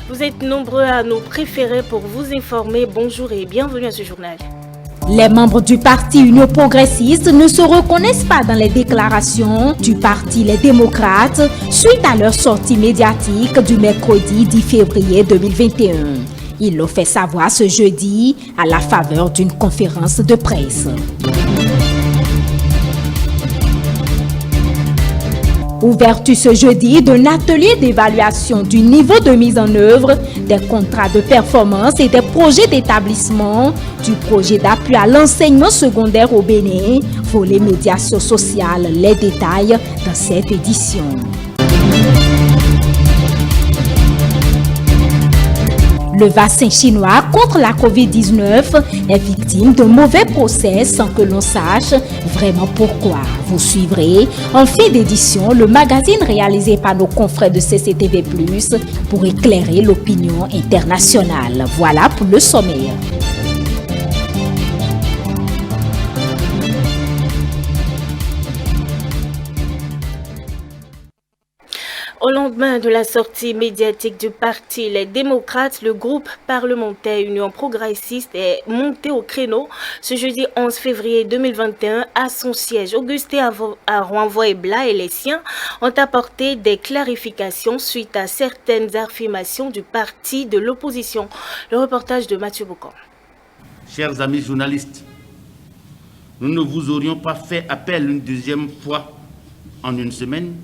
Vous êtes nombreux à nous préférer pour vous informer. Bonjour et bienvenue à ce journal. Les membres du parti Union progressiste ne se reconnaissent pas dans les déclarations du parti Les Démocrates suite à leur sortie médiatique du mercredi 10 février 2021. Ils l'ont fait savoir ce jeudi à la faveur d'une conférence de presse. Ouverture ce jeudi d'un atelier d'évaluation du niveau de mise en œuvre des contrats de performance et des projets d'établissement du projet d'appui à l'enseignement secondaire au Bénin, volet médiation sociale. Les détails dans cette édition. Le vaccin chinois contre la COVID-19 est victime d'un mauvais procès sans que l'on sache vraiment pourquoi. Vous suivrez en fin d'édition le magazine réalisé par nos confrères de CCTV+, pour éclairer l'opinion internationale. Voilà pour le sommaire. Au lendemain de la sortie médiatique du parti Les Démocrates, le groupe parlementaire Union progressiste est monté au créneau ce jeudi 11 février 2021 à son siège. Augustin Arouanvoye-Bla et les siens ont apporté des clarifications suite à certaines affirmations du parti de l'opposition. Le reportage de Mathieu Boucan. Chers amis journalistes, nous ne vous aurions pas fait appel une deuxième fois en une semaine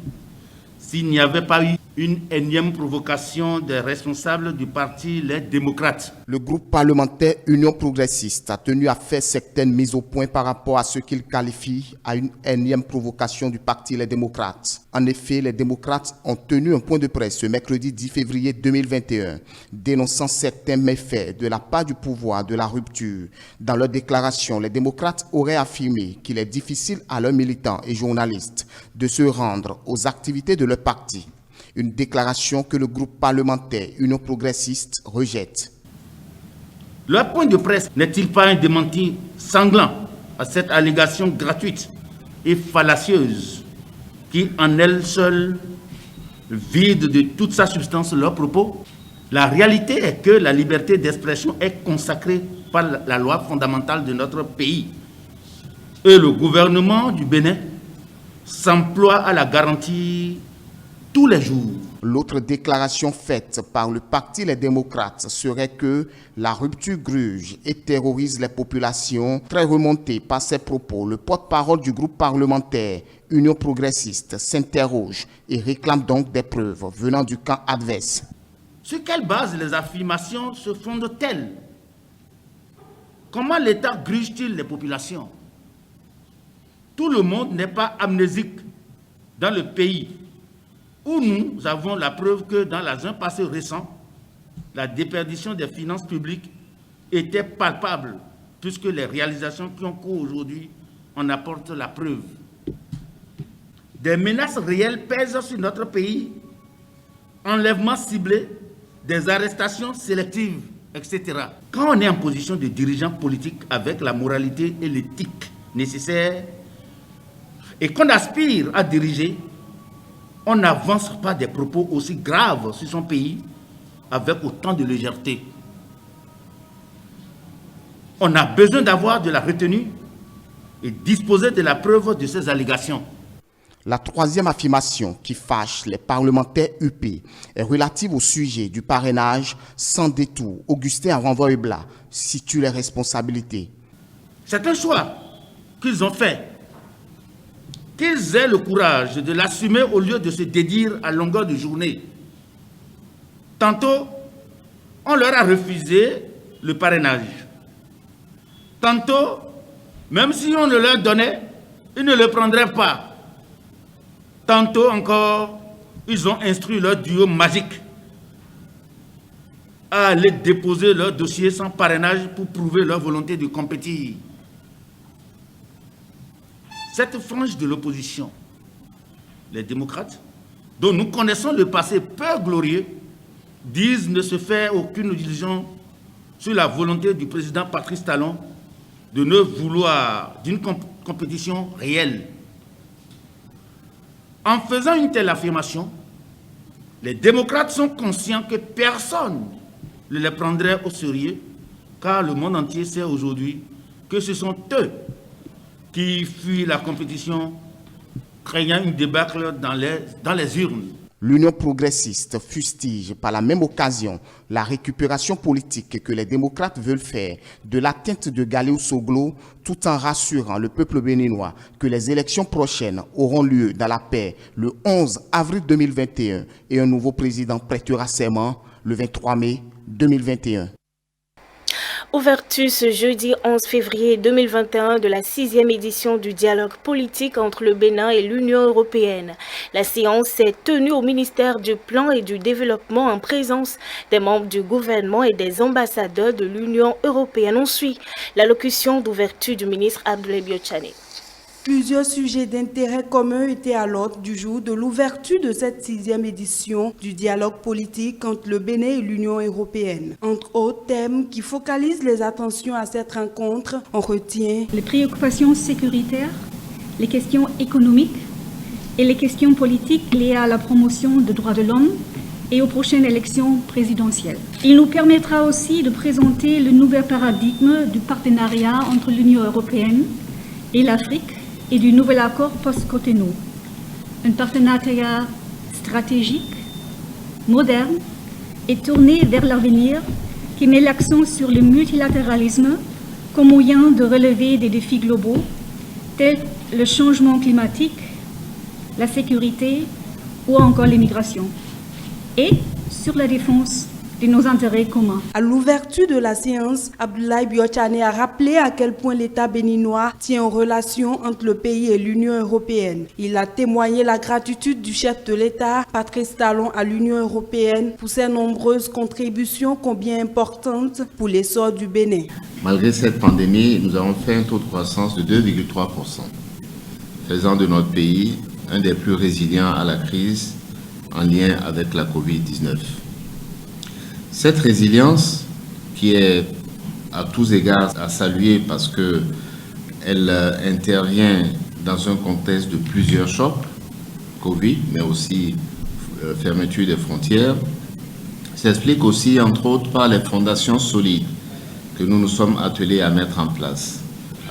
s'il n'y avait pas eu une énième provocation des responsables du parti Les Démocrates. Le groupe parlementaire Union progressiste a tenu à faire certaines mises au point par rapport à ce qu'il qualifie à une énième provocation du parti Les Démocrates. En effet, les démocrates ont tenu un point de presse ce mercredi 10 février 2021, dénonçant certains méfaits de la part du pouvoir de la rupture. Dans leur déclaration, les démocrates auraient affirmé qu'il est difficile à leurs militants et journalistes de se rendre aux activités de leur parti. Une déclaration que le groupe parlementaire Union progressiste rejette. Leur point de presse n'est-il pas un démenti sanglant à cette allégation gratuite et fallacieuse qui, en elle seule, vide de toute sa substance leurs propos? La réalité est que la liberté d'expression est consacrée par la loi fondamentale de notre pays. Et le gouvernement du Bénin s'emploie à la garantir tous les jours. L'autre déclaration faite par le parti Les Démocrates serait que la rupture gruge et terrorise les populations. Très remonté par ses propos, le porte-parole du groupe parlementaire Union progressiste s'interroge et réclame donc des preuves venant du camp adverse. Sur quelle base les affirmations se fondent-elles? Comment l'État gruge-t-il les populations? Tout le monde n'est pas amnésique dans le pays où nous avons la preuve que dans un passé récent, la déperdition des finances publiques était palpable, puisque les réalisations qui ont cours aujourd'hui en apportent la preuve. Des menaces réelles pèsent sur notre pays, enlèvements ciblés, des arrestations sélectives, etc. Quand on est en position de dirigeant politique avec la moralité et l'éthique nécessaires et qu'on aspire à diriger, on n'avance pas des propos aussi graves sur son pays avec autant de légèreté. On a besoin d'avoir de la retenue et disposer de la preuve de ces allégations. La troisième affirmation qui fâche les parlementaires UP est relative au sujet du parrainage sans détour. Augustin Arouanvoye-Bla situe les responsabilités. C'est un choix qu'ils ont fait. Qu'ils aient le courage de l'assumer au lieu de se dédire à longueur de journée. Tantôt, on leur a refusé le parrainage. Tantôt, même si on le leur donnait, ils ne le prendraient pas. Tantôt encore, ils ont instruit leur duo magique à aller déposer leur dossier sans parrainage pour prouver leur volonté de compétir. Cette frange de l'opposition, les démocrates, dont nous connaissons le passé peu glorieux, disent ne se faire aucune illusion sur la volonté du président Patrice Talon de ne vouloir d'une compétition réelle. En faisant une telle affirmation, Les démocrates sont conscients que personne ne les prendrait au sérieux, car le monde entier sait aujourd'hui que ce sont eux qui fuient la compétition, craignant une débâcle dans les urnes. L'Union progressiste fustige par la même occasion la récupération politique que les démocrates veulent faire de l'atteinte de Galéo Soglo, tout en rassurant le peuple béninois que les élections prochaines auront lieu dans la paix le 11 avril 2021 et un nouveau président prêtera serment le 23 mai 2021. Ouverture ce jeudi 11 février 2021 de la 6e édition du dialogue politique entre le Bénin et l'Union européenne. La séance s'est tenue au ministère du Plan et du Développement en présence des membres du gouvernement et des ambassadeurs de l'Union européenne. On suit l'allocution d'ouverture du ministre Abdoulaye Biotchane. Plusieurs sujets d'intérêt commun étaient à l'ordre du jour de l'ouverture de cette 6e édition du dialogue politique entre le Bénin et l'Union européenne. Entre autres thèmes qui focalisent les attentions à cette rencontre, on retient les préoccupations sécuritaires, les questions économiques et les questions politiques liées à la promotion des droits de l'homme et aux prochaines élections présidentielles. Il nous permettra aussi de présenter le nouvel paradigme du partenariat entre l'Union européenne et l'Afrique et du nouvel accord post-Cotonou. Un partenariat stratégique, moderne et tourné vers l'avenir qui met l'accent sur le multilatéralisme comme moyen de relever des défis globaux tels le changement climatique, la sécurité ou encore l'immigration, et sur la défense de nos intérêts communs. À l'ouverture de la séance, Abdoulaye Biotchane a rappelé à quel point l'État béninois tient aux relations entre le pays et l'Union européenne. Il a témoigné la gratitude du chef de l'État, Patrice Talon, à l'Union européenne pour ses nombreuses contributions combien importantes pour l'essor du Bénin. Malgré cette pandémie, nous avons fait un taux de croissance de 2,3%, faisant de notre pays un des plus résilients à la crise en lien avec la Covid-19. Cette résilience, qui est à tous égards à saluer parce qu'elle intervient dans un contexte de plusieurs chocs, Covid, mais aussi fermeture des frontières, s'explique aussi, entre autres, par les fondations solides que nous nous sommes attelés à mettre en place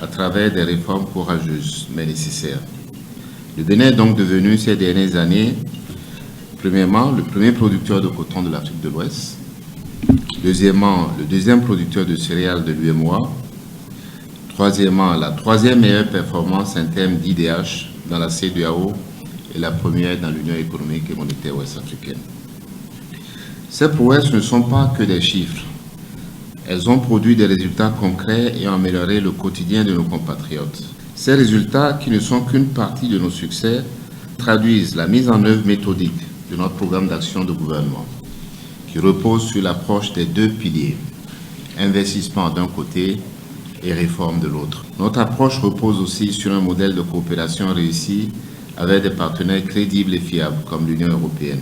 à travers des réformes courageuses mais nécessaires. Le Bénin est donc devenu ces dernières années, premièrement, le premier producteur de coton de l'Afrique de l'Ouest, deuxièmement, le deuxième producteur de céréales de l'UEMOA, troisièmement, la troisième meilleure performance en termes d'IDH dans la CEDEAO et la première dans l'Union économique et monétaire ouest-africaine. Ces prouesses ne sont pas que des chiffres. Elles ont produit des résultats concrets et ont amélioré le quotidien de nos compatriotes. Ces résultats, qui ne sont qu'une partie de nos succès, traduisent la mise en œuvre méthodique de notre programme d'action de gouvernement, qui repose sur l'approche des deux piliers, investissement d'un côté et réforme de l'autre. Notre approche repose aussi sur un modèle de coopération réussi avec des partenaires crédibles et fiables comme l'Union européenne.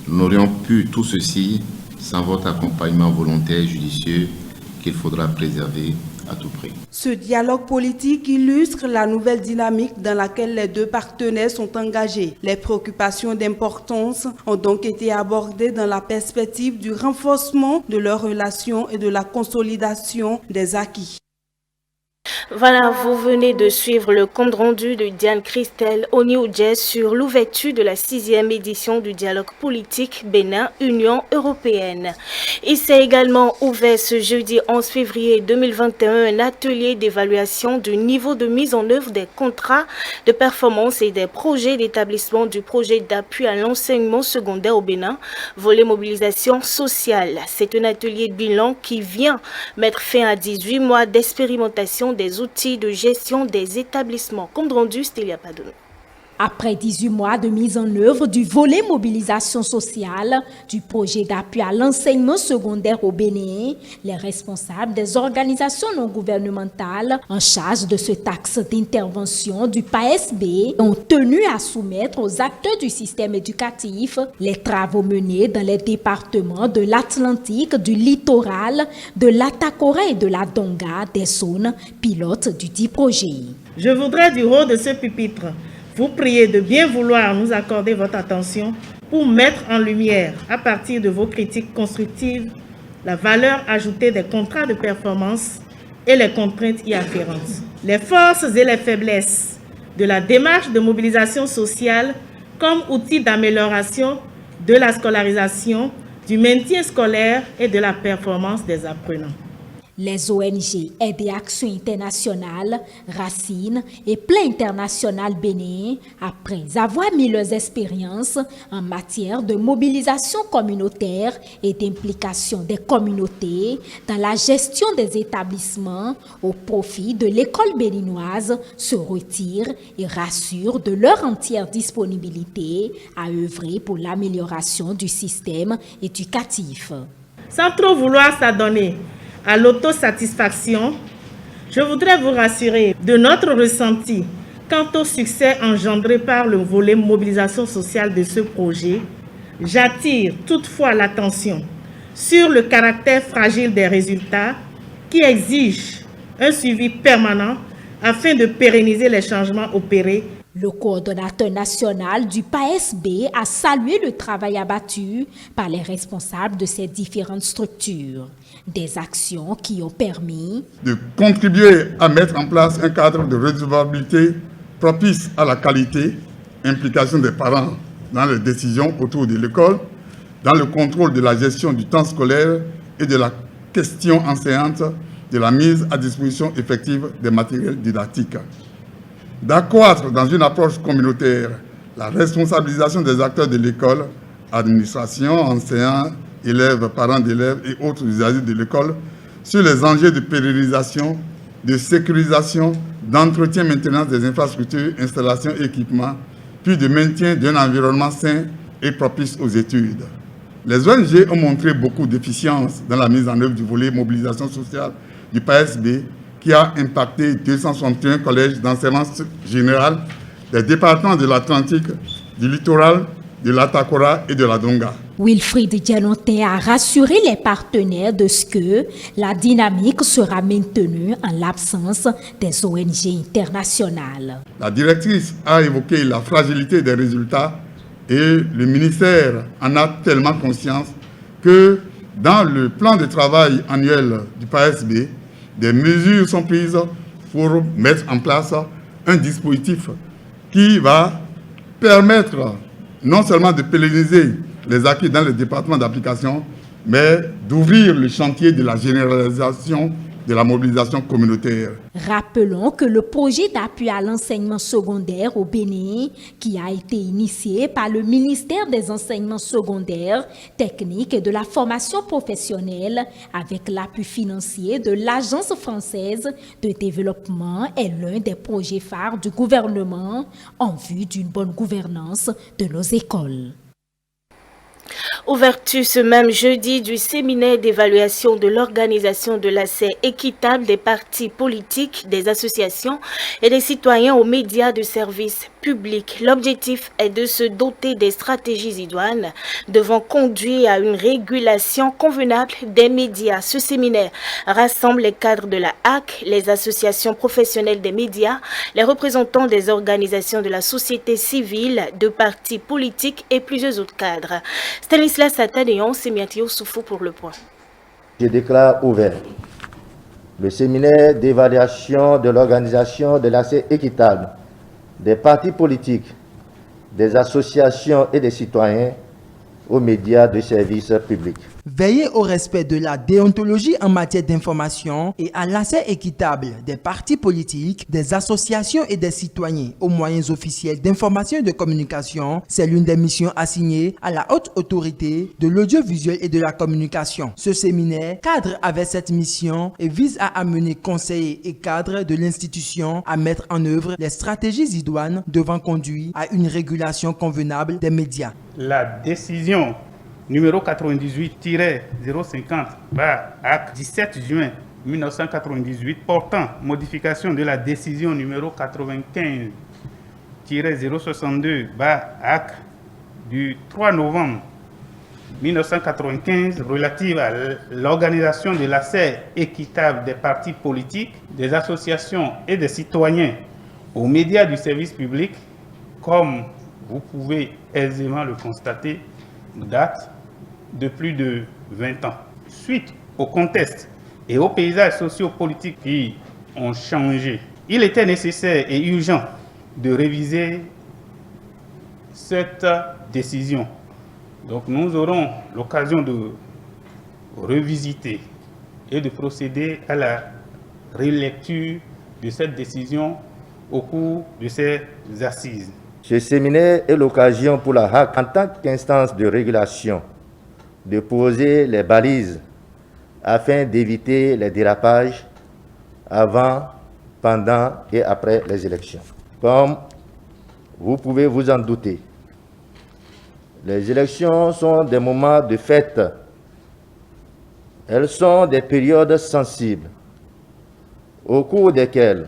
Nous n'aurions pu tout ceci sans votre accompagnement volontaire et judicieux qu'il faudra préserver à tout prix. Ce dialogue politique illustre la nouvelle dynamique dans laquelle les deux partenaires sont engagés. Les préoccupations d'importance ont donc été abordées dans la perspective du renforcement de leurs relations et de la consolidation des acquis. Voilà, vous venez de suivre le compte rendu de Diane Christelle Onioudjé sur l'ouverture de la 6e édition du dialogue politique Bénin-Union européenne. Il s'est également ouvert ce jeudi 11 février 2021 un atelier d'évaluation du niveau de mise en œuvre des contrats de performance et des projets d'établissement du projet d'appui à l'enseignement secondaire au Bénin, volet mobilisation sociale. C'est un atelier de bilan qui vient mettre fin à 18 mois d'expérimentation des outils de gestion des établissements. Compte rendu, Stélia Padono. Après 18 mois de mise en œuvre du volet mobilisation sociale du projet d'appui à l'enseignement secondaire au Bénin, les responsables des organisations non gouvernementales en charge de ce axe d'intervention du PASB ont tenu à soumettre aux acteurs du système éducatif les travaux menés dans les départements de l'Atlantique, du littoral, de l'Atakora et de la Donga, des zones pilotes du dit projet. Je voudrais du haut de ce pupitre vous prier de bien vouloir nous accorder votre attention pour mettre en lumière, à partir de vos critiques constructives, la valeur ajoutée des contrats de performance et les contraintes y afférentes. Les forces et les faiblesses de la démarche de mobilisation sociale comme outil d'amélioration de la scolarisation, du maintien scolaire et de la performance des apprenants. Les ONG Aide et Action Internationale, Racine et Plan International Bénin, après avoir mis leurs expériences en matière de mobilisation communautaire et d'implication des communautés dans la gestion des établissements au profit de l'école béninoise, se retirent et rassurent de leur entière disponibilité à œuvrer pour l'amélioration du système éducatif. Sans trop vouloir s'adonner à l'autosatisfaction, je voudrais vous rassurer de notre ressenti quant au succès engendré par le volet mobilisation sociale de ce projet. J'attire toutefois l'attention sur le caractère fragile des résultats qui exigent un suivi permanent afin de pérenniser les changements opérés. Le coordonnateur national du PASB a salué le travail abattu par les responsables de ces différentes structures. Des actions qui ont permis de contribuer à mettre en place un cadre de redevabilité propice à la qualité, implication des parents dans les décisions autour de l'école, dans le contrôle de la gestion du temps scolaire et de la question enseignante de la mise à disposition effective des matériels didactiques. D'accroître dans une approche communautaire la responsabilisation des acteurs de l'école, administration, enseignants, élèves, parents d'élèves et autres usagers de l'école, sur les enjeux de pérennisation, de sécurisation, d'entretien, maintenance des infrastructures, installations et équipements, puis de maintien d'un environnement sain et propice aux études. Les ONG ont montré beaucoup d'efficience dans la mise en œuvre du volet mobilisation sociale du PASB, qui a impacté 261 collèges d'enseignement général des départements de l'Atlantique, du littoral, de l'Atakora et de la Donga. Wilfried Dianotin a rassuré les partenaires de ce que la dynamique sera maintenue en l'absence des ONG internationales. La directrice a évoqué la fragilité des résultats et le ministère en a tellement conscience que dans le plan de travail annuel du PASB, des mesures sont prises pour mettre en place un dispositif qui va permettre non seulement de pérenniser les acquis dans les départements d'application, mais d'ouvrir le chantier de la généralisation de la mobilisation communautaire. Rappelons que le projet d'appui à l'enseignement secondaire au Bénin, qui a été initié par le ministère des Enseignements secondaires, techniques et de la formation professionnelle, avec l'appui financier de l'Agence française de développement, est l'un des projets phares du gouvernement en vue d'une bonne gouvernance de nos écoles. Ouverture ce même jeudi du séminaire d'évaluation de l'organisation de l'accès équitable des partis politiques, des associations et des citoyens aux médias de service public. L'objectif est de se doter des stratégies idoines devant conduire à une régulation convenable des médias. Ce séminaire rassemble les cadres de la HAC, les associations professionnelles des médias, les représentants des organisations de la société civile, de partis politiques et plusieurs autres cadres. Stanislas Atadéon, Sémiatio Soufou pour le point. Je déclare ouvert le séminaire d'évaluation de l'organisation de l'accès équitable des partis politiques, des associations et des citoyens aux médias de service public. Veiller au respect de la déontologie en matière d'information et à l'accès équitable des partis politiques, des associations et des citoyens aux moyens officiels d'information et de communication, c'est l'une des missions assignées à la haute autorité de l'audiovisuel et de la communication. Ce séminaire cadre avec cette mission et vise à amener conseillers et cadres de l'institution à mettre en œuvre les stratégies idoines devant conduire à une régulation convenable des médias. La décision numéro 98-050/AC 17 juin 1998 portant modification de la décision numéro 95-062/AC du 3 novembre 1995 relative à l'organisation de l'accès équitable des partis politiques, des associations et des citoyens aux médias du service public, comme vous pouvez aisément le constater, date de plus de 20 ans. Suite au contexte et aux paysages sociopolitiques qui ont changé, il était nécessaire et urgent de réviser cette décision. Donc nous aurons l'occasion de revisiter et de procéder à la relecture de cette décision au cours de ces assises. Ce séminaire est l'occasion pour la RAC, en tant qu'instance de régulation, de poser les balises afin d'éviter les dérapages avant, pendant et après les élections. Comme vous pouvez vous en douter, les élections sont des moments de fête. Elles sont des périodes sensibles au cours desquelles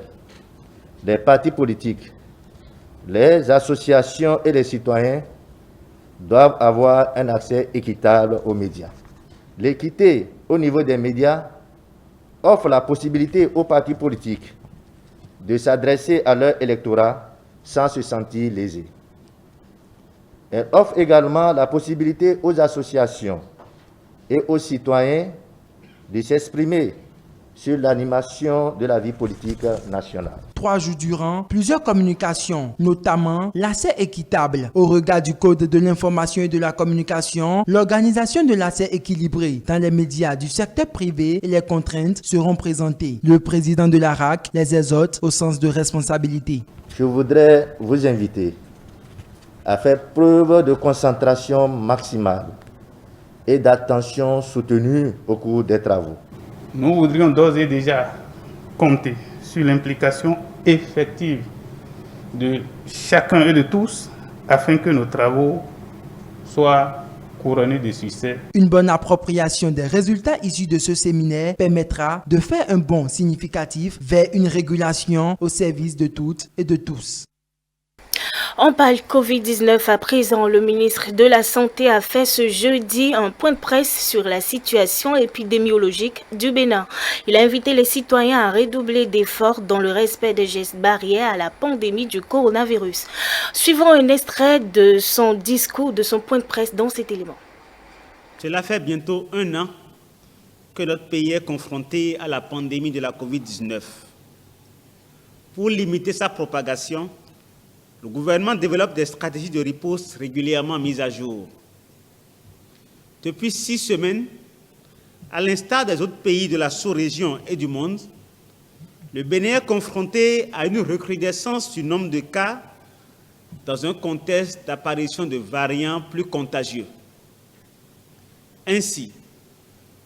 les partis politiques, les associations et les citoyens doivent avoir un accès équitable aux médias. L'équité au niveau des médias offre la possibilité aux partis politiques de s'adresser à leur électorat sans se sentir lésés. Elle offre également la possibilité aux associations et aux citoyens de s'exprimer sur l'animation de la vie politique nationale. 3 jours durant, plusieurs communications, notamment l'accès équitable au regard du Code de l'information et de la communication, l'organisation de l'accès équilibré dans les médias du secteur privé et les contraintes seront présentées. Le président de la RAC les exhorte au sens de responsabilité. Je voudrais vous inviter à faire preuve de concentration maximale et d'attention soutenue au cours des travaux. Nous voudrions d'ores et déjà compter sur l'implication effective de chacun et de tous afin que nos travaux soient couronnés de succès. Une bonne appropriation des résultats issus de ce séminaire permettra de faire un bond significatif vers une régulation au service de toutes et de tous. On parle Covid-19 à présent. Le ministre de la Santé a fait ce jeudi un point de presse sur la situation épidémiologique du Bénin. Il a invité les citoyens à redoubler d'efforts dans le respect des gestes barrières à la pandémie du coronavirus. Suivons un extrait de son discours, de son point de presse dans cet élément. Cela fait bientôt 1 an que notre pays est confronté à la pandémie de la Covid-19. Pour limiter sa propagation, le gouvernement développe des stratégies de riposte régulièrement mises à jour. Depuis 6 semaines, à l'instar des autres pays de la sous-région et du monde, le Bénin est confronté à une recrudescence du nombre de cas dans un contexte d'apparition de variants plus contagieux. Ainsi,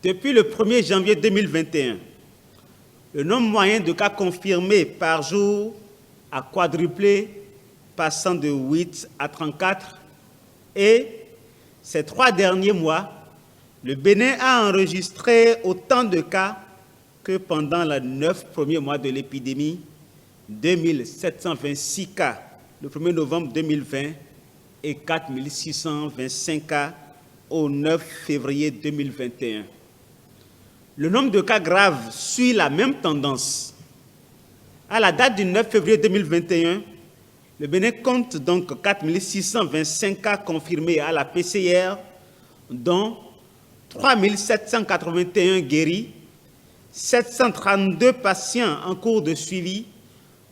depuis le 1er janvier 2021, le nombre moyen de cas confirmés par jour a quadruplé, passant de 8 à 34, et ces 3 derniers mois, le Bénin a enregistré autant de cas que pendant les 9 premiers mois de l'épidémie, 2726 cas le 1er novembre 2020 et 4625 cas au 9 février 2021. Le nombre de cas graves suit la même tendance. À la date du 9 février 2021, le Bénin compte donc 4625 cas confirmés à la PCR, dont 3781 guéris, 732 patients en cours de suivi,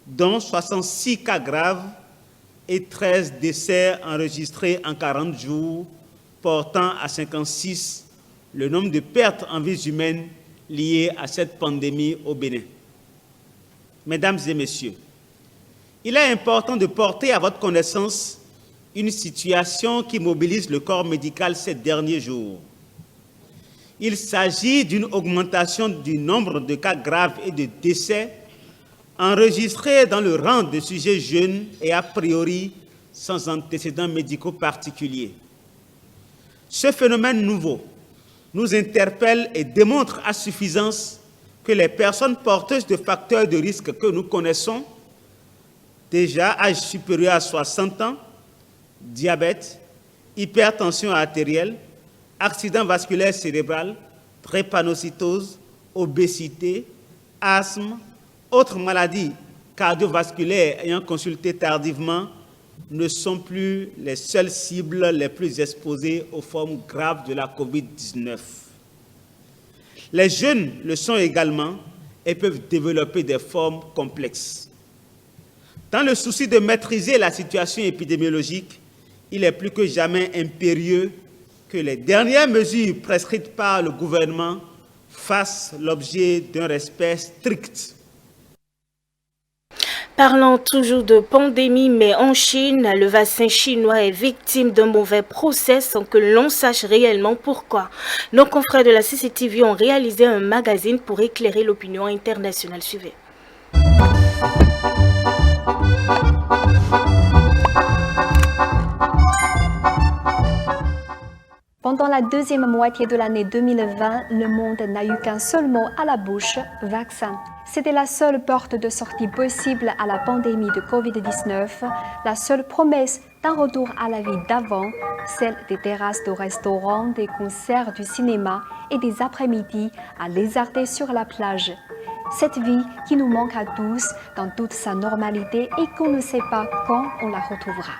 dont 66 cas graves et 13 décès enregistrés en 40 jours, portant à 56 le nombre de pertes en vies humaines liées à cette pandémie au Bénin. Mesdames et messieurs, il est important de porter à votre connaissance une situation qui mobilise le corps médical ces derniers jours. Il s'agit d'une augmentation du nombre de cas graves et de décès enregistrés dans le rang de sujets jeunes et a priori sans antécédents médicaux particuliers. Ce phénomène nouveau nous interpelle et démontre à suffisance que les personnes porteuses de facteurs de risque que nous connaissons, déjà âge supérieur à 60 ans, diabète, hypertension artérielle, accident vasculaire cérébral, drépanocytose, obésité, asthme, autres maladies cardiovasculaires ayant consulté tardivement, ne sont plus les seules cibles les plus exposées aux formes graves de la COVID-19. Les jeunes le sont également et peuvent développer des formes complexes. Dans le souci de maîtriser la situation épidémiologique, il est plus que jamais impérieux que les dernières mesures prescrites par le gouvernement fassent l'objet d'un respect strict. Parlant toujours de pandémie, mais en Chine, le vaccin chinois est victime d'un mauvais procès sans que l'on sache réellement pourquoi. Nos confrères de la CCTV ont réalisé un magazine pour éclairer l'opinion internationale. Suivez. Pendant la deuxième moitié de l'année 2020, le monde n'a eu qu'un seul mot à la bouche, vaccin. C'était la seule porte de sortie possible à la pandémie de Covid-19, la seule promesse d'un retour à la vie d'avant, celle des terrasses de restaurants, des concerts, du cinéma et des après-midi à lézarder sur la plage. Cette vie qui nous manque à tous dans toute sa normalité et qu'on ne sait pas quand on la retrouvera.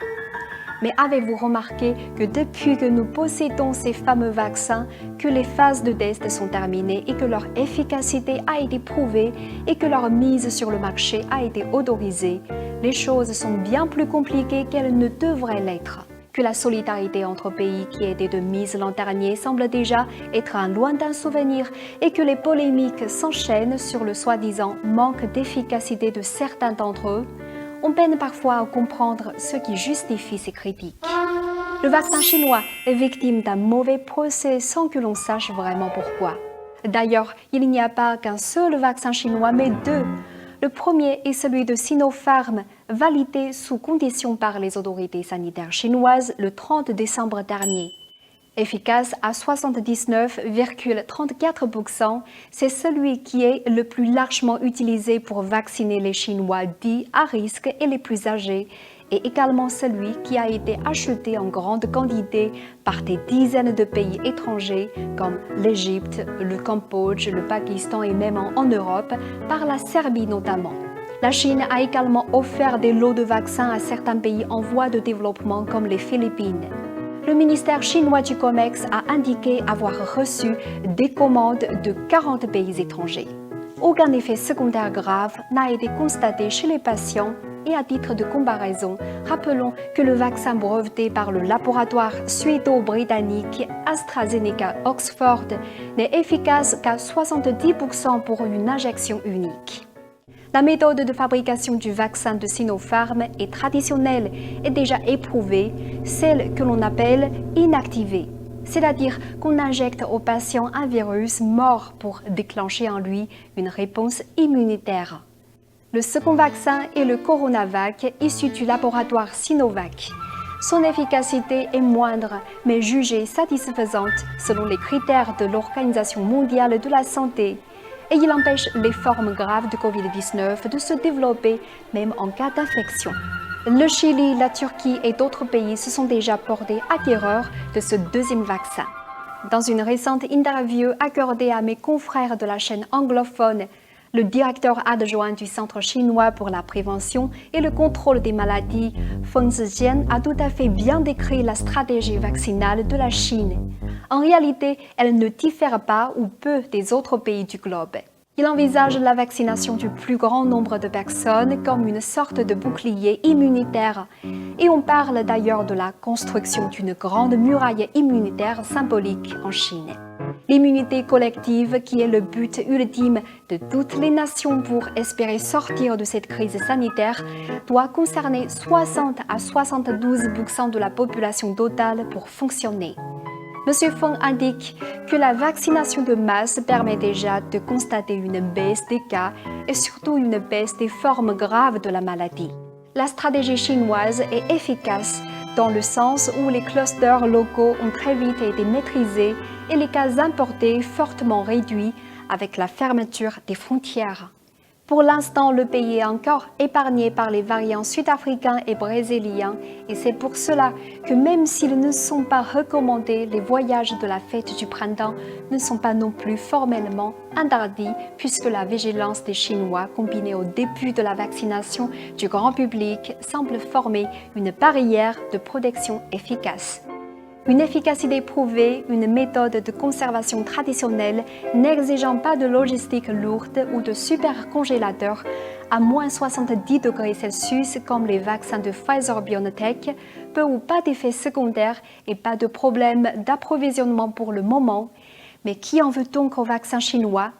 Mais avez-vous remarqué que depuis que nous possédons ces fameux vaccins, que les phases de test sont terminées et que leur efficacité a été prouvée et que leur mise sur le marché a été autorisée, les choses sont bien plus compliquées qu'elles ne devraient l'être. Que la solidarité entre pays qui étaient de mise l'an dernier semble déjà être un lointain souvenir et que les polémiques s'enchaînent sur le soi-disant manque d'efficacité de certains d'entre eux, on peine parfois à comprendre ce qui justifie ces critiques. Le vaccin chinois est victime d'un mauvais procès sans que l'on sache vraiment pourquoi. D'ailleurs, il n'y a pas qu'un seul vaccin chinois, mais deux. Le premier est celui de Sinopharm, validé sous conditions par les autorités sanitaires chinoises le 30 décembre dernier. Efficace à 79,34%, c'est celui qui est le plus largement utilisé pour vacciner les Chinois dits à risque et les plus âgés, et également celui qui a été acheté en grande quantité par des dizaines de pays étrangers comme l'Égypte, le Cambodge, le Pakistan et même en Europe, par la Serbie notamment. La Chine a également offert des lots de vaccins à certains pays en voie de développement comme les Philippines. Le ministère chinois du Comex a indiqué avoir reçu des commandes de 40 pays étrangers. Aucun effet secondaire grave n'a été constaté chez les patients et à titre de comparaison, rappelons que le vaccin breveté par le laboratoire suédo-britannique AstraZeneca Oxford n'est efficace qu'à 70% pour une injection unique. La méthode de fabrication du vaccin de Sinopharm est traditionnelle et déjà éprouvée, celle que l'on appelle inactivée, c'est-à-dire qu'on injecte au patient un virus mort pour déclencher en lui une réponse immunitaire. Le second vaccin est le Coronavac, issu du laboratoire Sinovac. Son efficacité est moindre, mais jugée satisfaisante selon les critères de l'Organisation mondiale de la santé. Et il empêche les formes graves de Covid-19 de se développer, même en cas d'infection. Le Chili, la Turquie et d'autres pays se sont déjà portés acquéreurs de ce deuxième vaccin. Dans une récente interview accordée à mes confrères de la chaîne anglophone, le directeur adjoint du Centre chinois pour la prévention et le contrôle des maladies, Feng Zijian, a tout à fait bien décrit la stratégie vaccinale de la Chine. En réalité, elle ne diffère pas ou peu des autres pays du globe. Il envisage la vaccination du plus grand nombre de personnes comme une sorte de bouclier immunitaire. Et on parle d'ailleurs de la construction d'une grande muraille immunitaire symbolique en Chine. L'immunité collective, qui est le but ultime de toutes les nations pour espérer sortir de cette crise sanitaire, doit concerner 60 à 72% de la population totale pour fonctionner. M. Feng indique que la vaccination de masse permet déjà de constater une baisse des cas et surtout une baisse des formes graves de la maladie. La stratégie chinoise est efficace dans le sens où les clusters locaux ont très vite été maîtrisés et les cas importés fortement réduits avec la fermeture des frontières. Pour l'instant, le pays est encore épargné par les variants sud-africains et brésiliens et c'est pour cela que même s'ils ne sont pas recommandés, les voyages de la fête du printemps ne sont pas non plus formellement interdits puisque la vigilance des Chinois combinée au début de la vaccination du grand public semble former une barrière de protection efficace. Une efficacité prouvée, une méthode de conservation traditionnelle n'exigeant pas de logistique lourde ou de supercongélateurs à moins 70 degrés Celsius comme les vaccins de Pfizer-BioNTech, peu ou pas d'effets secondaires et pas de problème d'approvisionnement pour le moment. Mais qui en veut donc au vaccin chinois ?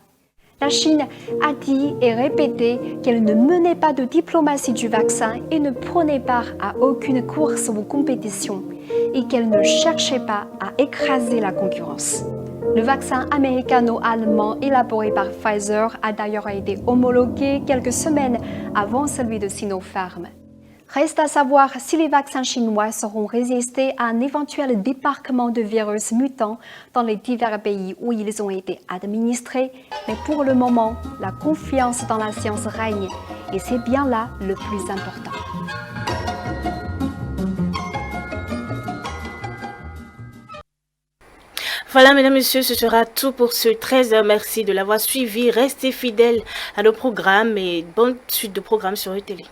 La Chine a dit et répété qu'elle ne menait pas de diplomatie du vaccin et ne prenait part à aucune course ou compétition et qu'elle ne cherchait pas à écraser la concurrence. Le vaccin américano-allemand élaboré par Pfizer a d'ailleurs été homologué quelques semaines avant celui de Sinopharm. Reste à savoir si les vaccins chinois sauront résister à un éventuel débarquement de virus mutants dans les divers pays où ils ont été administrés. Mais pour le moment, la confiance dans la science règne et c'est bien là le plus important. Voilà, mesdames, messieurs, ce sera tout pour ce 13h. Merci de l'avoir suivi. Restez fidèles à nos programmes et bonne suite de programmes sur ETélé.